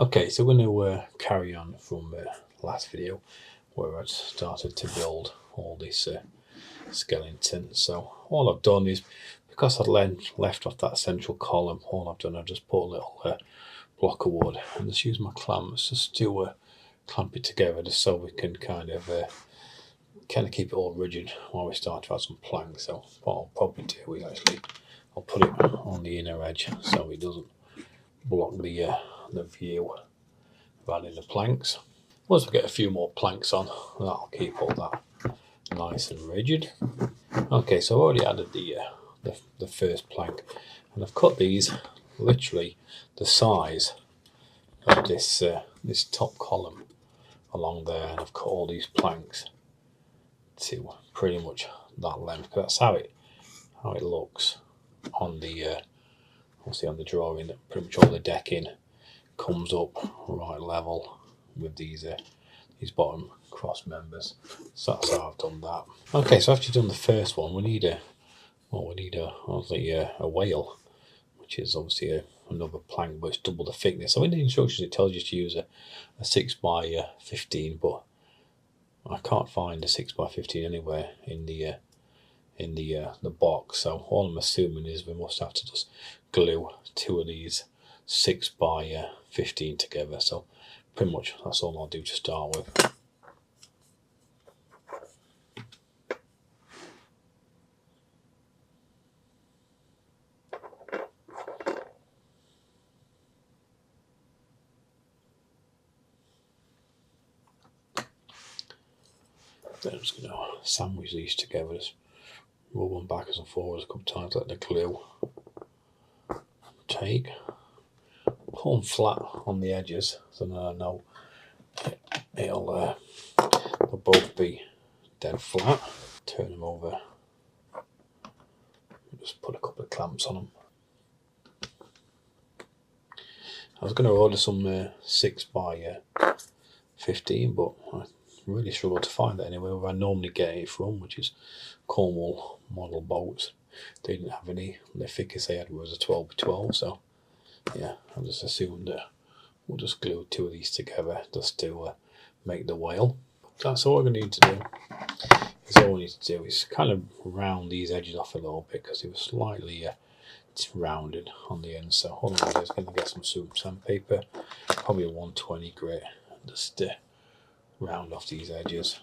Okay, so we're going to carry on from last video where I started to build all this skeleton. So all I've done is, because I'd left off that central column, all I've done, I've just put a little block of wood and just use my clamps just to clamp it together, just so we can kind of keep it all rigid while we start to add some planks. So what I'll probably do is actually I'll put it on the inner edge so it doesn't block the view of adding the planks. Once we get a few more planks on, that'll keep all that nice and rigid. Okay, so I've already added the first plank, and I've cut these literally the size of this top column along there, and I've cut all these planks to pretty much that length, because that's how it looks on the obviously on the drawing, that pretty much all the decking comes up right level with these bottom cross members. So that's how I've done that. Okay, so after you've done the first one, we need obviously a wale, which is obviously another plank, but it's double the thickness. So in the instructions it tells you to use a 6x15, but I can't find a 6x15 anywhere in the box. So all I'm assuming is we must have to just glue two of these 6x15 together. So pretty much that's all I'll do to start with. Then I'm just going to sandwich these together, just rub them backwards and forwards a couple of times, let the glue take, pull them flat on the edges, so then I know they'll both be dead flat. Turn them over, just put a couple of clamps on them. I was going to order some 6x15, but I really struggled to find that anywhere where I normally get it from, which is Cornwall model bolts. They didn't have any. The thickest they had was a 12x12, so yeah, I just assumed that we'll just glue two of these together just to make the wale. That's all we're going to need to do. All we need to do is kind of round these edges off a little bit, because it was slightly rounded on the end. So all I'm going to do is going to get some sandpaper, probably a 120 grit, and just round off these edges.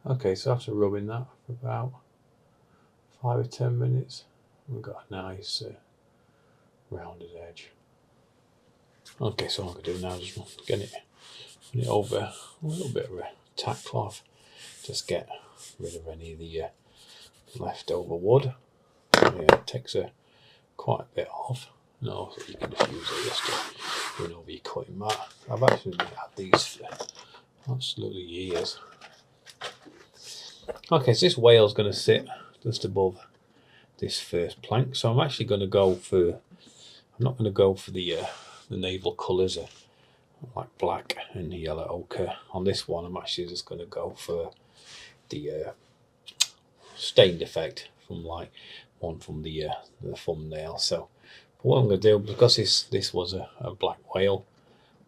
Okay, so after rubbing that for about 5 or 10 minutes, we've got a nice rounded edge. Okay, so what I'm going to do now is just get it over a little bit of a tack cloth, just get rid of any of the leftover wood. Yeah, it takes quite a bit off. No, so you can just use it just to run over your cutting mat. I've actually had these for absolutely years. Okay, so this wale's going to sit just above this first plank. So I'm actually going to go for, I'm not going to go for the naval colours like black and yellow ochre. On this one, I'm actually just going to go for the stained effect from like one from the thumbnail. So what I'm going to do, because this was a black wale,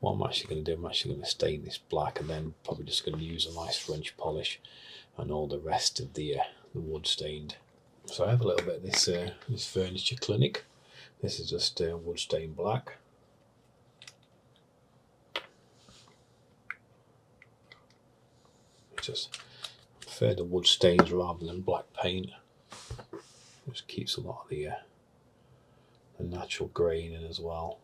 what I'm actually going to do, I'm actually going to stain this black, and then probably just going to use a nice French polish and all the rest of the wood stained. So I have a little bit of this Furniture Clinic. This is just wood stained black. Just prefer the wood stains rather than black paint. Just keeps a lot of the natural grain in as well.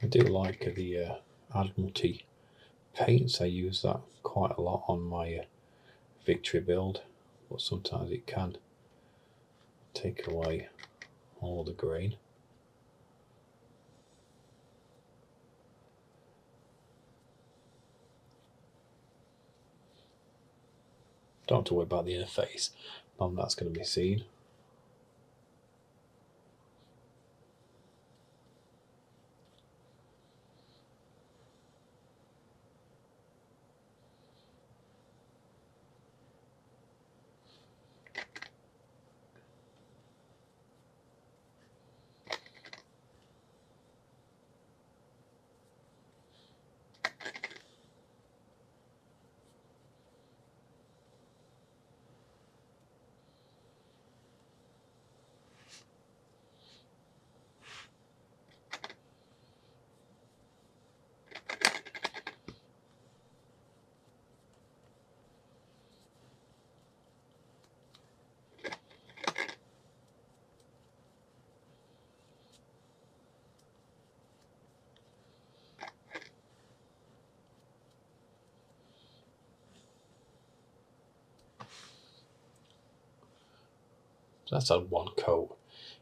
I do like the Admiralty paints. I use that quite a lot on my Victory build, but sometimes it can take away all the grain. Don't have to worry about the interface, none of that's going to be seen. So that's on one coat.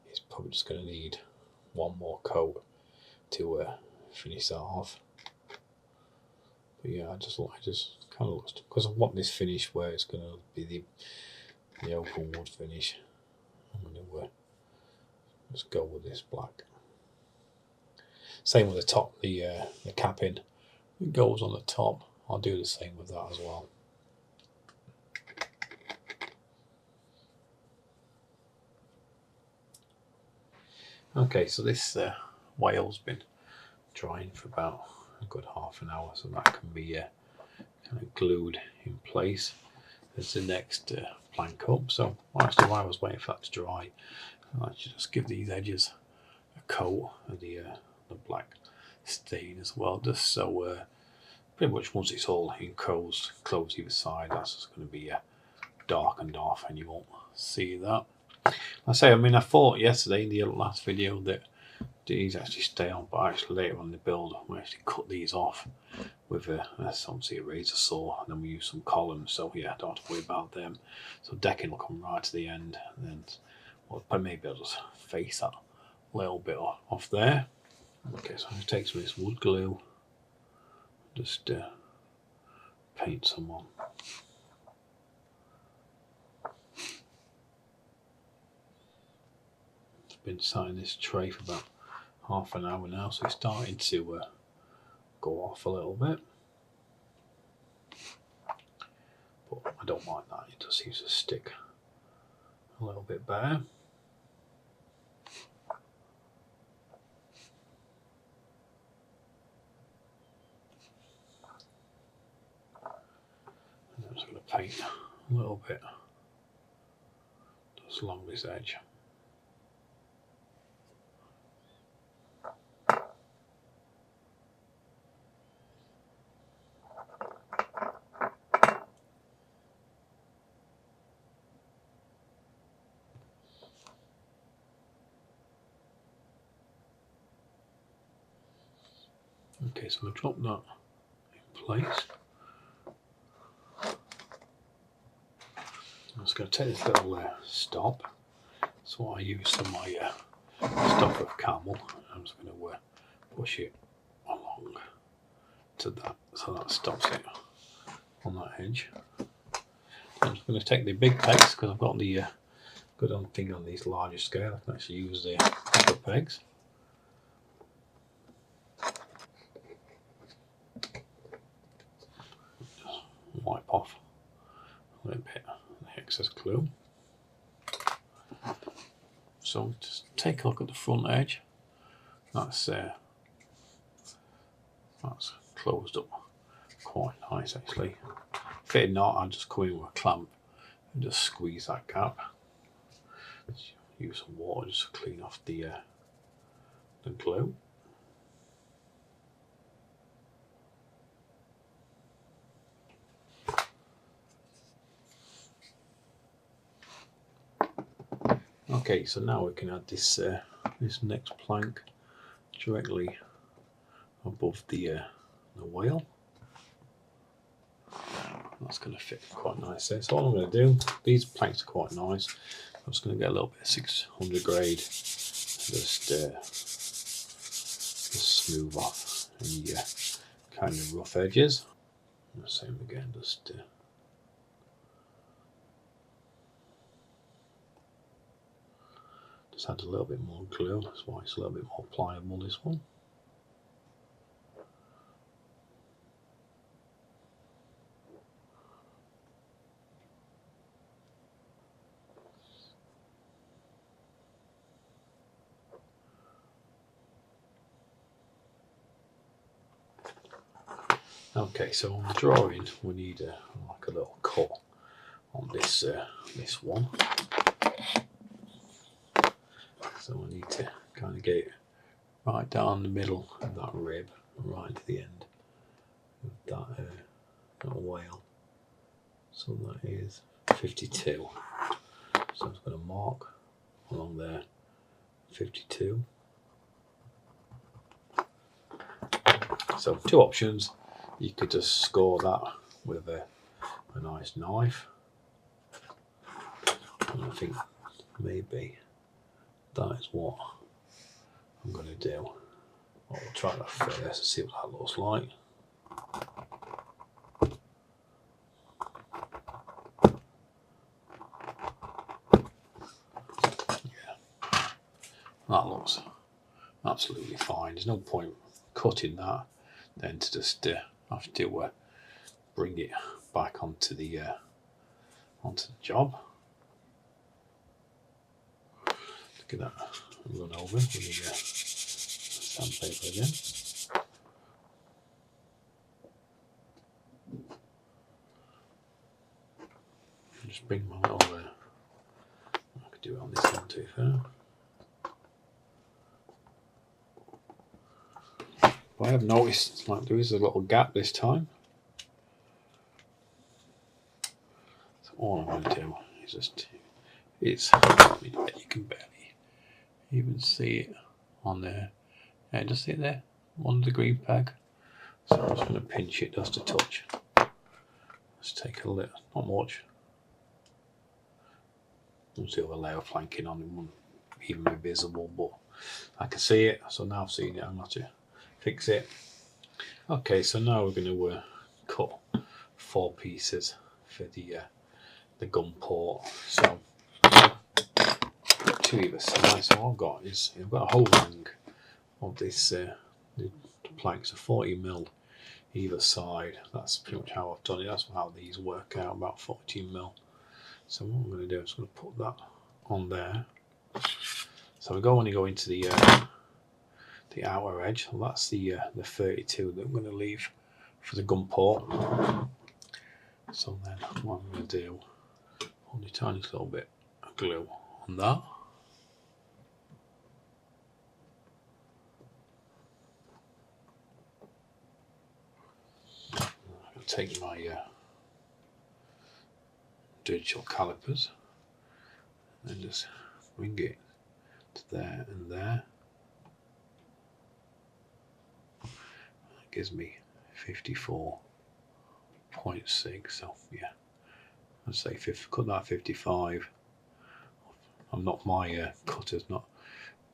It's probably just going to need one more coat to finish that off. But yeah, I just kind of looked, because I want this finish where it's going to be the open wood finish. I'm going to just go with this black. Same with the top, the capping. It goes on the top. I'll do the same with that as well. Okay, so this whale's been drying for about a good half an hour, so that can be kind of glued in place as the next plank up. So actually, while I was waiting for that to dry, I'll actually just give these edges a coat of the black stain as well, just so pretty much once it's all enclosed, close either side, that's just going to be darkened off and you won't see that. I thought yesterday in the last video that these actually stay on, but actually later on in the build we actually cut these off with obviously a razor saw, and then we use some columns, so yeah, don't have to worry about them. So decking will come right to the end, and then but maybe I'll just face that little bit off there. Okay, so I'm going to take some of this wood glue, just paint some on. It's been sat in this tray for about half an hour now, so it's starting to go off a little bit. But I don't mind that, it just seems to stick a little bit better. And I'm just going to paint a little bit just along this edge. Okay, so I'm going to drop that in place. I'm just going to take this little stop. That's what I use for my stop of camel. I'm just going to push it along to that, so that stops it on that edge. I'm just going to take the big pegs, because I've got the good on thing on these larger scale. I can actually use the upper pegs. Wipe off a little bit of the excess glue. So just take a look at the front edge. That's closed up quite nice actually. If it not, I'll just come in with a clamp and just squeeze that gap. Just use some water just to clean off the glue. Okay, so now we can add this this next plank directly above the whale. That's going to fit quite nicely. So all I'm going to do, these planks are quite nice. I'm just going to get a little bit of 600 grade, just smooth off any kind of rough edges. And the same again, just add a little bit more glue. That's why it's a little bit more pliable, this one. Okay, so on the drawing we need like a little cut on this this one. So we need to kind of get it right down the middle of that rib, right to the end of that whale. So that is 52. So I'm just going to mark along there 52. So two options. You could just score that with a nice knife. And I think maybe that is what I'm going to do. I'll try that first and see what that looks like. Yeah, that looks absolutely fine. There's no point cutting that, then to just have to bring it back onto the job. Look at that, run over with the sandpaper again. Just bring my little. I could do it on this one too. But I have noticed like there is a little gap this time. So all I'm going to do is just you can barely even see it on there. Yeah, just see it there on the green peg. So I'm just going to pinch it just a touch. Let's take a little, not much. There's the other layer of flanking on it, won't even be visible, but I can see it. So now I've seen it, I'm going to fix it. Okay, so now we're going to cut 4 pieces for the gun port. So to either side. So all I've got is I've got a whole ring of this the planks are 40mm either side. That's pretty much how I've done it. That's how these work out, about 14mm. So what I'm going to do is I'm going to put that on there. So we only go into the outer edge. So that's the 32 that I'm going to leave for the gun port. So then what I'm going to do, only a tiny little bit of glue on that. I'm going to take my digital calipers and just bring it to there and there. That gives me 54.6. So yeah, I'd say cut that 55. I'm not, my cutter's not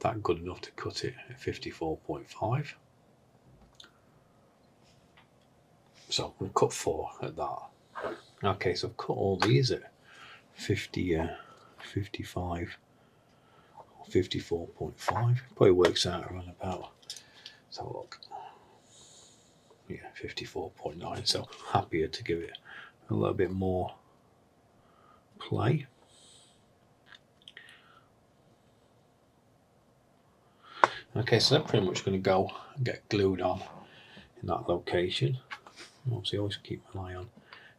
that good enough to cut it at 54.5. So we'll cut 4 at that. Okay, so I've cut all these at 55 or 54.5. Probably works out around about, let's have a look. Yeah, 54.9. So happier to give it a little bit more play. Okay, so they're pretty much going to go and get glued on in that location. Obviously, always keep an eye on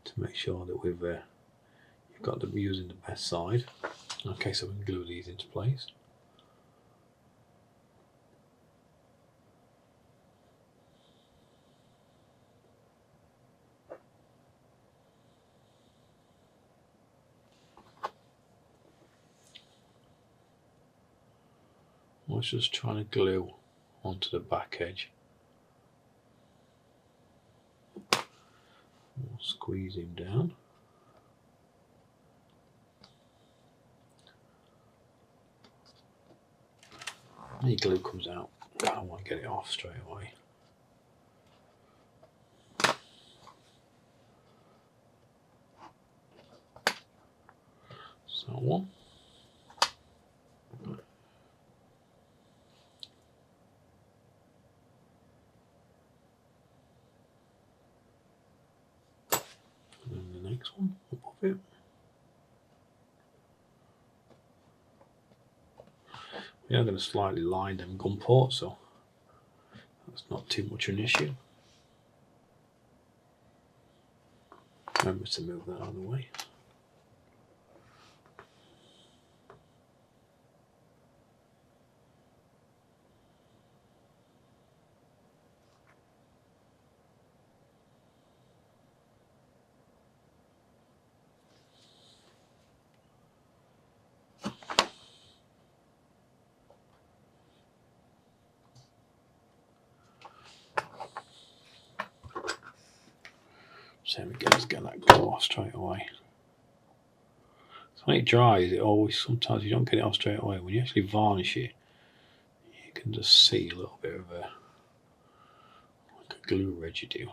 to make sure that you've got them using the best side. Okay, so we can glue these into place. I was just trying to glue onto the back edge We'll squeeze him down. Any glue comes out, I don't want to get it off straight away. So one. And then the next one above it. We are going to slightly line them gun ports, so that's not too much an issue. Remember to move that out of the way. Same again, let's get that glue off straight away. So when it dries, it always, sometimes you don't get it off straight away. When you actually varnish it, you can just see a little bit of like a glue residue.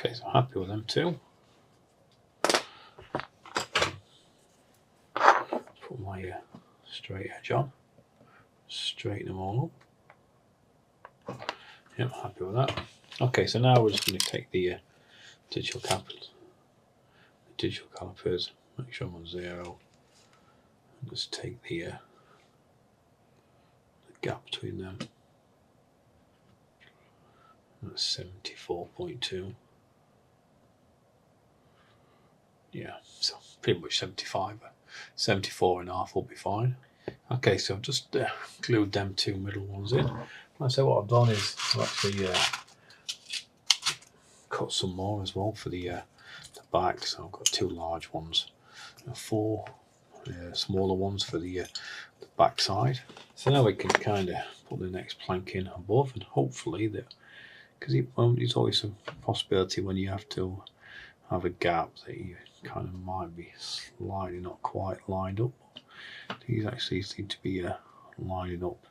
Okay, so I'm happy with them too. Put my straight edge on, straighten them all up. Yep, happy with that. Okay, so now we're just going to take the digital calipers, make sure I'm on 0, and just take the gap between them. That's 74.2. Yeah, so pretty much 75, 74.5 will be fine. Okay, so I've just glued them two middle ones in. Like I say, what I've done is I've actually cut some more as well for the back. So I've got 2 large ones, 4 smaller ones for the back side. So now we can kind of put the next plank in above, and hopefully that, because it's always a possibility when you have to have a gap that you kind of might be slightly not quite lined up. These actually seem to be lining up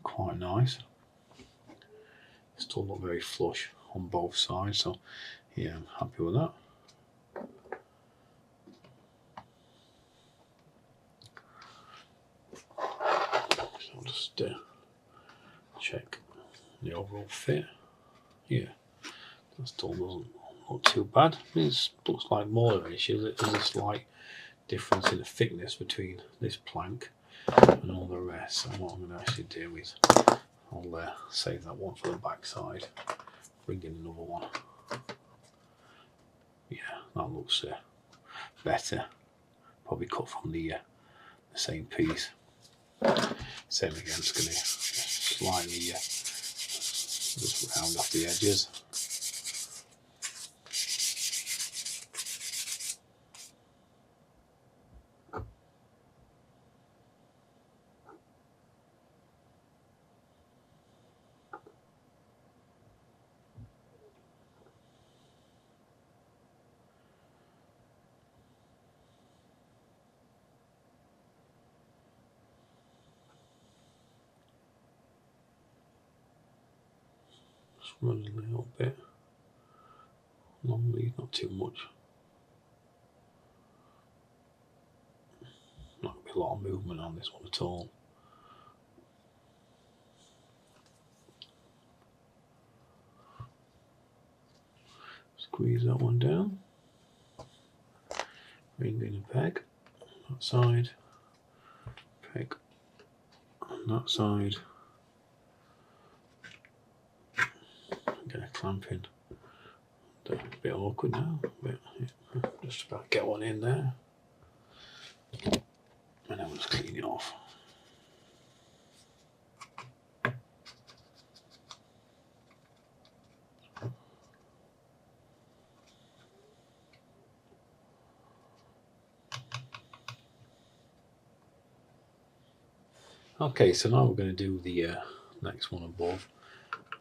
quite nice. Still not very flush on both sides, so yeah, I'm happy with that. So I'll just check the overall fit. Yeah, that still doesn't look too bad. It looks like more of an issue. There's a slight difference in the thickness between this plank and all the rest. So what I'm going to actually do is I'll save that one for the back side, bring in another one. Yeah, that looks better. Probably cut from the same piece. Same again, just going to slightly just round off the edges. Run a little bit normally, not too much. Not going to be a lot of movement on this one at all. Squeeze that one down. Bring in a peg that side, peg on that side. I'm going to clamp in A bit awkward now, but yeah, just about get one in there. And then we'll just clean it off. Okay, so now we're going to do the next one above,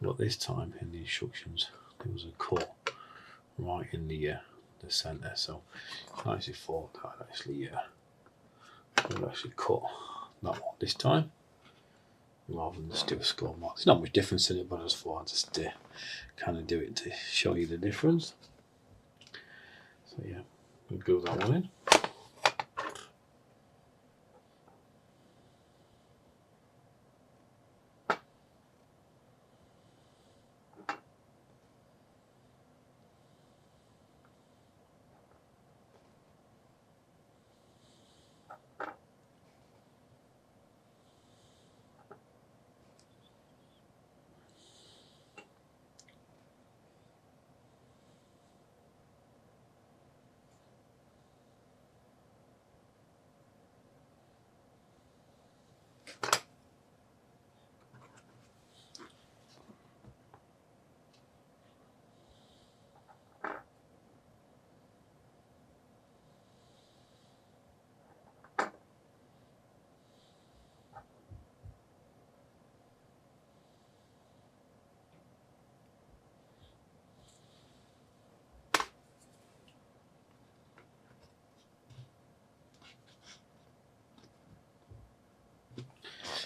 but this time in the instructions there was a cut right in the centre, so I actually thought I'd actually cut that one this time rather than just do a score mark. There's not much difference in it, but I just thought I'd just kind of do it to show you the difference. So yeah, we'll glue that one in.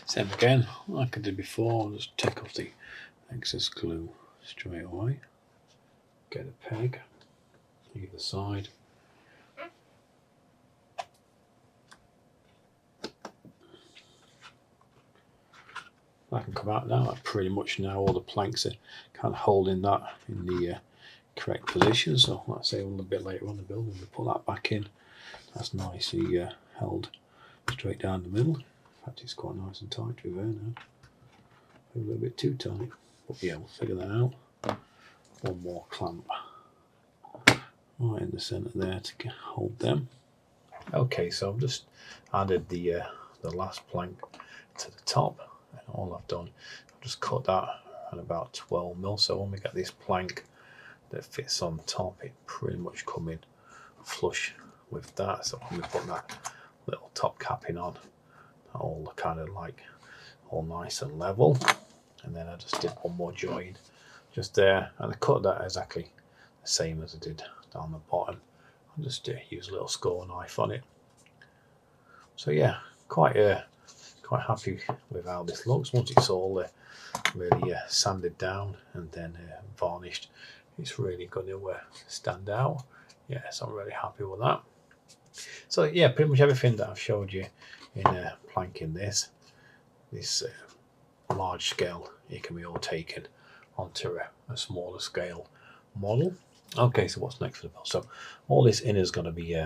Same again, like I did before, I'll just take off the excess glue straight away. Get a peg either side. I can come out now. Pretty much now all the planks are kind of holding that in the correct position. So let's say a little bit later on the build, when we put that back in, that's nicely held straight down the middle. In fact, it's quite nice and tight to be fair now. A little bit too tight, but yeah, we'll figure that out. One more clamp right in the centre there to hold them. Okay, so I've just added the last plank to the top, and all I've done, I've just cut that at about 12mm. So when we get this plank that fits on top, it pretty much come in flush with that. So when we put that little top capping on, all kind of like all nice and level. And then I just did one more join just there, and I cut that exactly the same as I did down the bottom. I just use a little score knife on it. So yeah, quite happy with how this looks. Once it's all really sanded down and then varnished, it's really going to stand out. Yeah, so I'm really happy with that. So yeah, pretty much everything that I've showed you in planking this large scale, it can be all taken onto a smaller scale model. Okay, so what's next for the build? So all this inner is going to be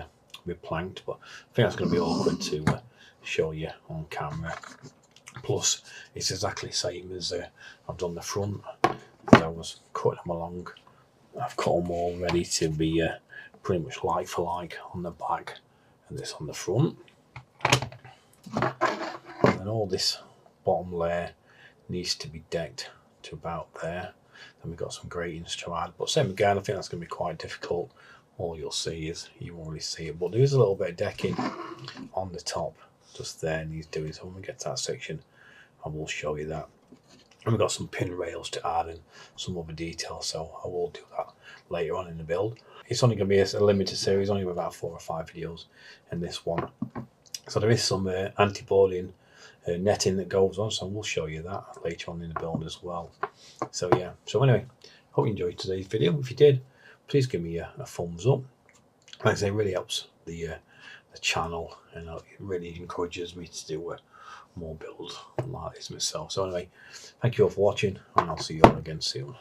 planked, but I think that's going to be awkward to show you on camera. Plus, it's exactly the same as I've done the front. As I was cutting them along, I've cut them all ready to be pretty much like for like on the back and this on the front. And all this bottom layer needs to be decked to about there. Then we've got some gratings to add, but same again, I think that's going to be quite difficult. All you'll see is, you won't really see it, but there is a little bit of decking on the top just there needs doing. So when we get to that section, I will show you that. And we've got some pin rails to add and some other details, so I will do that later on in the build. It's only going to be a limited series, only about 4 or 5 videos in this one. So there is some anti-boarding netting that goes on, so we'll show you that later on in the build as well. So yeah, so anyway, hope you enjoyed today's video. If you did, please give me a thumbs up. Like I say, it really helps the channel, and it really encourages me to do more builds like this myself. So anyway, thank you all for watching, and I'll see you all again soon.